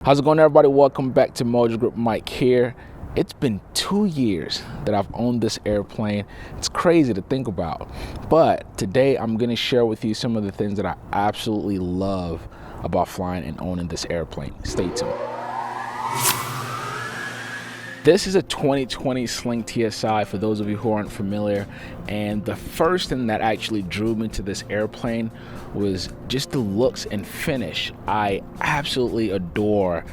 How's it going, everybody? Welcome back to Mojo Group. Mike here. It's been 2 years that I've owned this airplane. It's crazy to think about, but today I'm going to share with you some of the things that I absolutely love about flying and owning this airplane. Stay tuned. This is a 2020 Sling TSi for those of you who aren't familiar, and the first thing that actually drew me to this airplane was just the looks and finish. I absolutely adore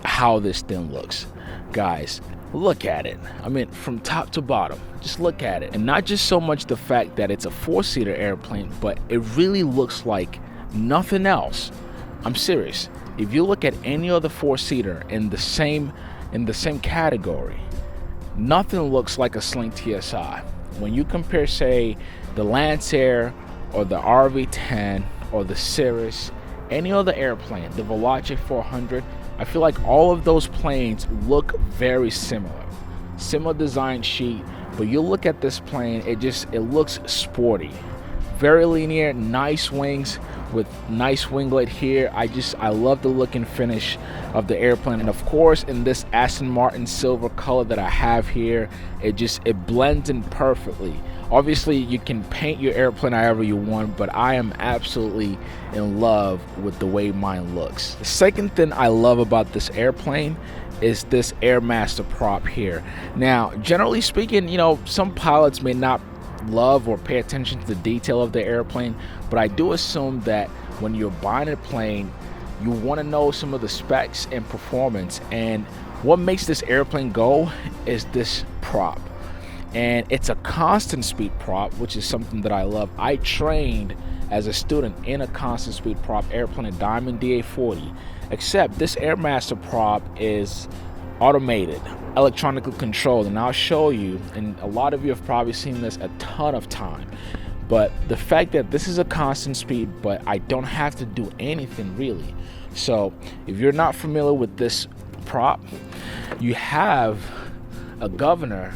how this thing looks. Guys, look at it. I mean, from top to bottom, just look at it. And not just so much the fact that it's a four-seater airplane, but it really looks like nothing else. I'm serious. If you look at any other four-seater in the same category, nothing looks like a Sling TSi. When you compare, say, the Lancer or the RV-10 or the Cirrus, any other airplane, the Veloce 400, I feel like all of those planes look very similar design sheet, but you look at this plane, it looks sporty, very linear, nice wings with nice winglet here. I love the look and finish of the airplane, and of course in this Aston Martin silver color that I have here, it blends in perfectly. Obviously you can paint your airplane however you want, but I am absolutely in love with the way mine looks. The second thing I love about this airplane is this Airmaster prop here. Now, generally speaking, some pilots may not love or pay attention to the detail of the airplane, but I do assume that when you're buying a plane, you want to know some of the specs and performance, and what makes this airplane go is this prop. And it's a constant speed prop, which is something that I love. I trained as a student in a constant speed prop airplane, a Diamond DA-40, except this Airmaster prop is automated, electronically controlled, and I'll show you, and a lot of you have probably seen this a ton of time, but the fact that this is a constant speed, but I don't have to do anything really. So if you're not familiar with this prop, you have a governor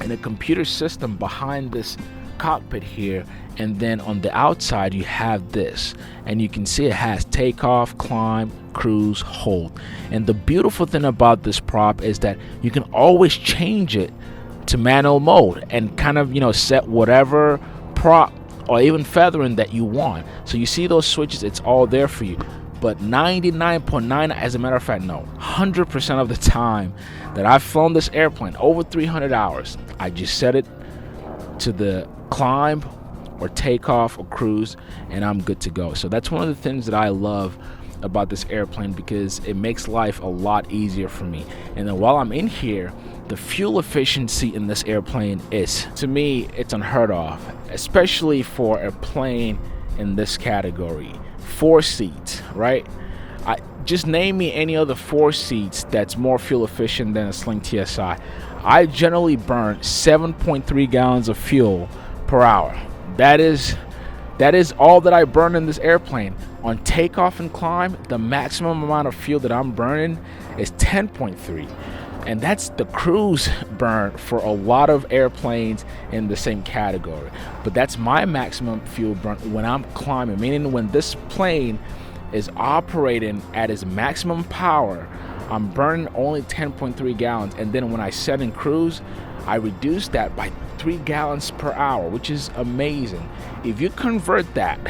and a computer system behind this cockpit here, and then on the outside you have this, and you can see it has takeoff, climb, cruise, hold. And the beautiful thing about this prop is that you can always change it to manual mode and kind of set whatever prop or even feathering that you want. So you see those switches, it's all there for you. But 99.9, as a matter of fact, no, 100% of the time that I've flown this airplane, over 300 hours, I just set it to the climb or takeoff or cruise, and I'm good to go. So that's one of the things that I love about this airplane, because it makes life a lot easier for me. And then while I'm in here, the fuel efficiency in this airplane is, to me, it's unheard of, especially for a plane in this category. 4 seats, right? Just name me any other 4 seats that's more fuel efficient than a Sling TSi. I generally burn 7.3 gallons of fuel per hour. That is all that I burn in this airplane. On takeoff and climb, the maximum amount of fuel that I'm burning is 10.3, and that's the cruise burn for a lot of airplanes in the same category. But that's my maximum fuel burn when I'm climbing, meaning when this plane is operating at its maximum power, I'm burning only 10.3 gallons, and then when I set in cruise, I reduce that by 3 gallons per hour, which is amazing. If you convert that,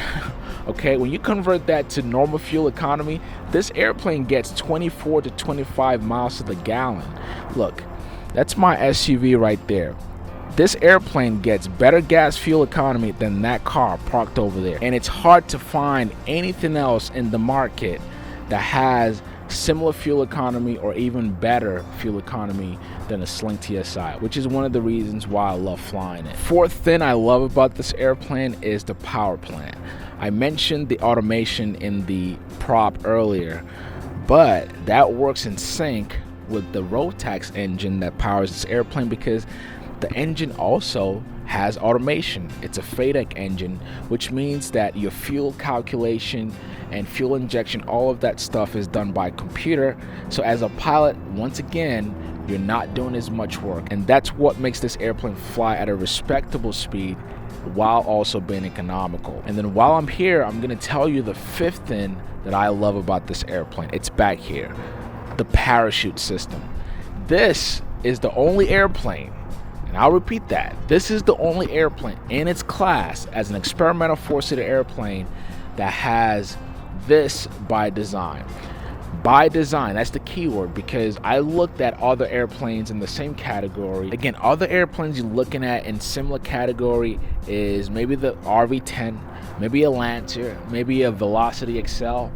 okay, when you convert that to normal fuel economy, this airplane gets 24 to 25 miles to the gallon. Look, that's my SUV right there. This airplane gets better gas fuel economy than that car parked over there. And it's hard to find anything else in the market that has similar fuel economy or even better fuel economy than a Sling TSi, which is one of the reasons why I love flying it. Fourth thing I love about this airplane is the power plant. I mentioned the automation in the prop earlier, but that works in sync with the Rotax engine that powers this airplane, because the engine also has automation. It's a Fadec engine, which means that your fuel calculation and fuel injection, all of that stuff is done by computer. So as a pilot, once again, you're not doing as much work, and that's what makes this airplane fly at a respectable speed while also being economical. And then while I'm here, I'm gonna tell you the fifth thing that I love about this airplane. It's back here, the parachute system. This is the only airplane, and I'll repeat that, this is the only airplane in its class as an experimental four-seater airplane that has this by design. By design, that's the key word, because I looked at other airplanes in the same category. Again, other airplanes you're looking at in similar category is maybe the RV-10, maybe a Lancer, maybe a Velocity XL,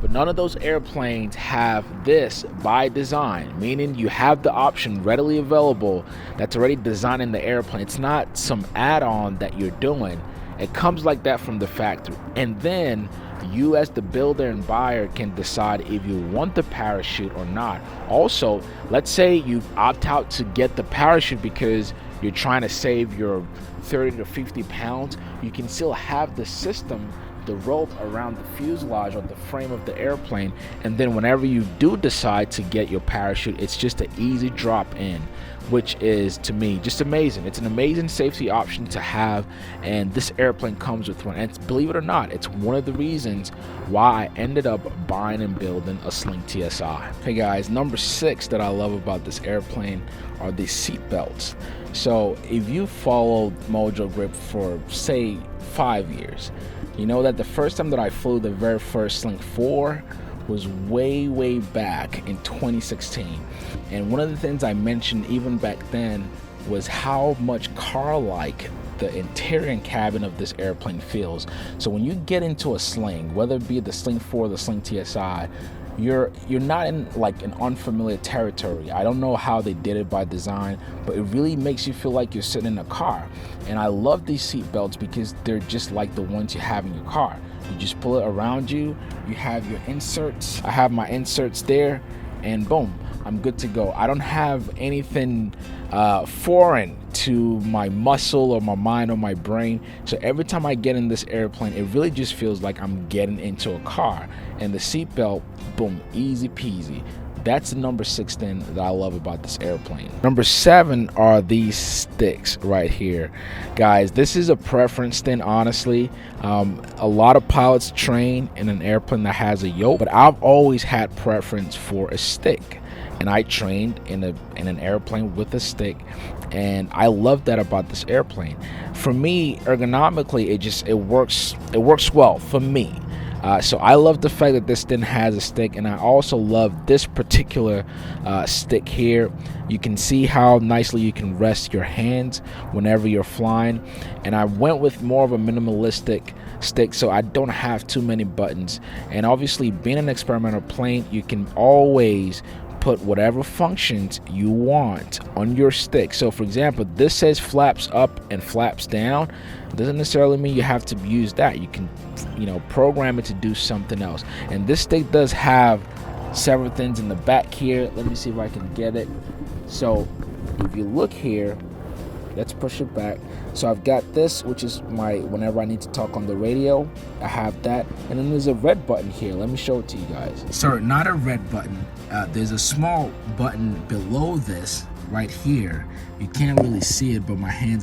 but none of those airplanes have this by design, meaning you have the option readily available that's already designed in the airplane. It's not some add-on that you're doing. It comes like that from the factory, and then you as the builder and buyer can decide if you want the parachute or not. Also, let's say you opt out to get the parachute because you're trying to save your 30 to 50 pounds, you can still have the system, the rope around the fuselage or the frame of the airplane, and then whenever you do decide to get your parachute, it's just an easy drop in, which is, to me, just amazing. It's an amazing safety option to have, and this airplane comes with one. And believe it or not, it's one of the reasons why I ended up buying and building a Sling TSi. Hey guys, number 6 that I love about this airplane are the seat belts. So if you followed Mojo Grip for, say, 5 years, you know that the first time that I flew the very first Sling 4 was way back in 2016, and one of the things I mentioned even back then was how much car-like the interior and cabin of this airplane feels. So when you get into a Sling, whether it be the Sling 4 or the Sling TSi, you're not in like an unfamiliar territory. I don't know how they did it by design, but it really makes you feel like you're sitting in a car. And I love these seat belts because they're just like the ones you have in your car. You just pull it around you, you have your inserts. I have my inserts there, and boom, I'm good to go. I don't have anything foreign to my muscle or my mind or my brain. So every time I get in this airplane, it really just feels like I'm getting into a car. And the seatbelt, boom, easy peasy. That's the number 6 thing that I love about this airplane. Number 7 are these sticks right here. Guys, this is a preference thing, honestly. A lot of pilots train in an airplane that has a yoke, but I've always had preference for a stick. And I trained in an airplane with a stick, and I love that about this airplane. For me, ergonomically, it works well for me. So I love the fact that this thing has a stick, and I also love this particular stick here. You can see how nicely you can rest your hands whenever you're flying, and I went with more of a minimalistic stick so I don't have too many buttons. And obviously, being an experimental plane, you can always put whatever functions you want on your stick. So for example, this says flaps up and flaps down. Doesn't necessarily mean you have to use that. You can, program it to do something else. And this stick does have several things in the back here. Let me see if I can get it. So if you look here, let's push it back. So I've got this, which is my whenever I need to talk on the radio, I have that. And then there's a red button here. Let me show it to you guys. Sorry, not a red button. There's a small button below this right here. You can't really see it, but my hand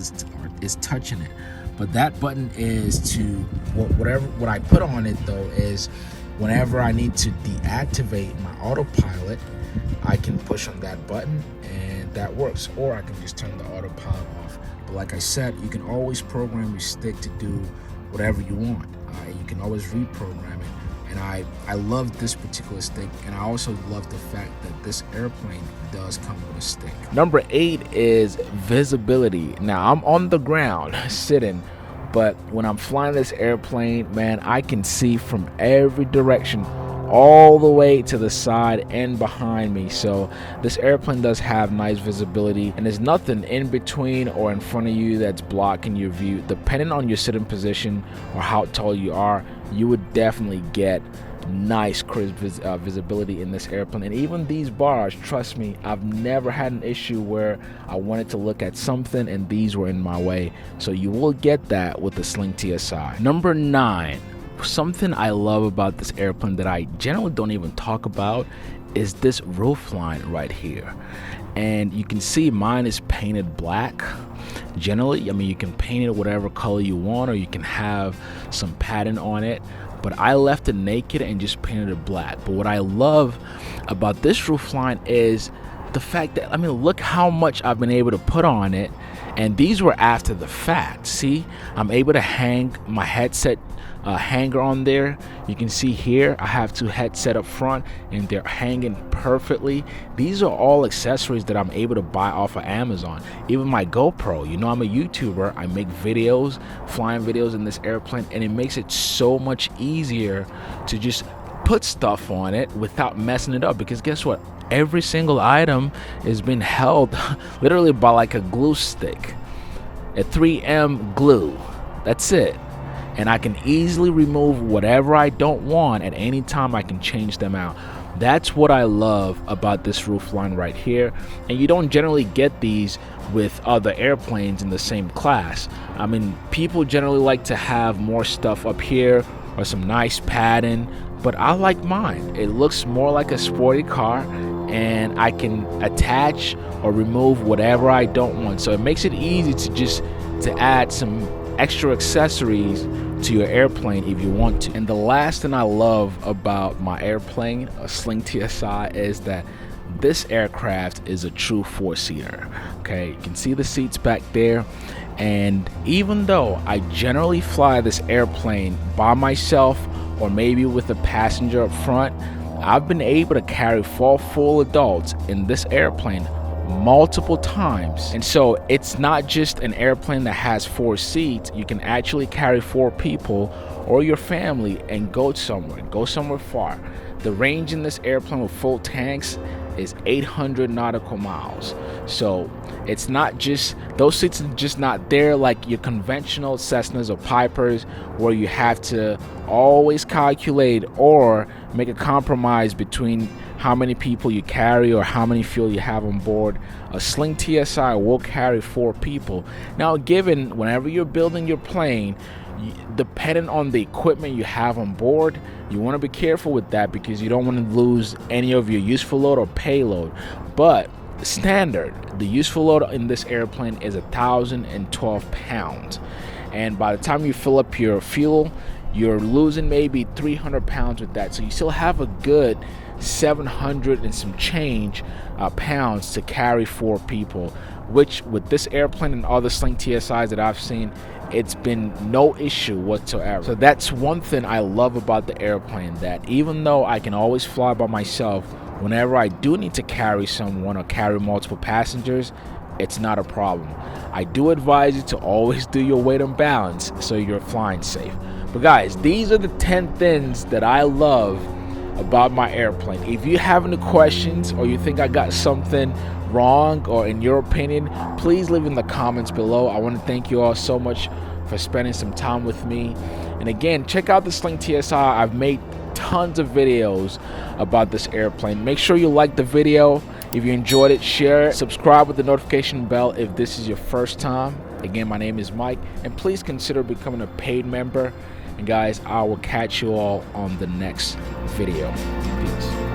is touching it. But that button is to what I put on it though is whenever I need to deactivate my autopilot, I can push on that button and that works, or I can just turn the autopilot off. But like I said, you can always program your stick to do whatever you want. You can always reprogram it. And I love this particular stick, and I also love the fact that this airplane does come with a stick. Number 8 is visibility. Now I'm on the ground sitting, but when I'm flying this airplane, man, I can see from every direction all the way to the side and behind me. So this airplane does have nice visibility, and there's nothing in between or in front of you that's blocking your view. Depending on your sitting position or how tall you are, you would definitely get nice crisp visibility in this airplane. And even these bars, trust me, I've never had an issue where I wanted to look at something and these were in my way. So you will get that with the Sling TSi. Number 9, something I love about this airplane that I generally don't even talk about is this roof line right here. And you can see mine is painted black. Generally, I mean, you can paint it whatever color you want, or you can have some pattern on it, but I left it naked and just painted it black. But what I love about this roof line is the fact that, I mean, look how much I've been able to put on it, and these were after the fact. See, I'm able to hang my headset hanger on there. You can see here I have two headset up front and they're hanging perfectly. These are all accessories that I'm able to buy off of Amazon. Even my GoPro, you know, I'm a YouTuber, I make videos, flying videos in this airplane, and it makes it so much easier to just put stuff on it without messing it up, because guess what, every single item is being held literally by like a glue stick, a 3M glue. That's it. And I can easily remove whatever I don't want at any time. I can change them out. That's what I love about this roof line right here. And you don't generally get these with other airplanes in the same class. I mean, people generally like to have more stuff up here or some nice padding, but I like mine. It looks more like a sporty car, and I can attach or remove whatever I don't want. So it makes it easy to add some extra accessories to your airplane if you want to. And the last thing I love about my airplane, a Sling TSi, is that this aircraft is a true four-seater. Okay, you can see the seats back there, and even though I generally fly this airplane by myself or maybe with a passenger up front, I've been able to carry 4 full adults in this airplane multiple times. And so it's not just an airplane that has 4 seats. You can actually carry 4 people or your family and go somewhere far. The range in this airplane with full tanks is 800 nautical miles. So it's not just, those seats are just not there like your conventional Cessnas or Pipers, where you have to always calculate or make a compromise between how many people you carry or how many fuel you have on board. A Sling TSi will carry 4 people. Now, given whenever you're building your plane, depending on the equipment you have on board, you want to be careful with that, because you don't want to lose any of your useful load or payload. But standard, the useful load in this airplane is 1,012 pounds, and by the time you fill up your fuel, you're losing maybe 300 pounds with that. So you still have a good 700 and some change pounds to carry 4 people, which with this airplane and other Sling TSIs that I've seen, it's been no issue whatsoever. So that's one thing I love about the airplane, that even though I can always fly by myself, whenever I do need to carry someone or carry multiple passengers, it's not a problem. I do advise you to always do your weight and balance so you're flying safe. But guys, these are the 10 things that I love about my airplane. If you have any questions or you think I got something wrong, or in your opinion, please leave in the comments below. I want to thank you all so much for spending some time with me. And again, check out the Sling TSi. I've made tons of videos about this airplane. Make sure you like the video. If you enjoyed it, share it. Subscribe with the notification bell if this is your first time. Again, my name is Mike, and please consider becoming a paid member. And guys, I will catch you all on the next video. Peace.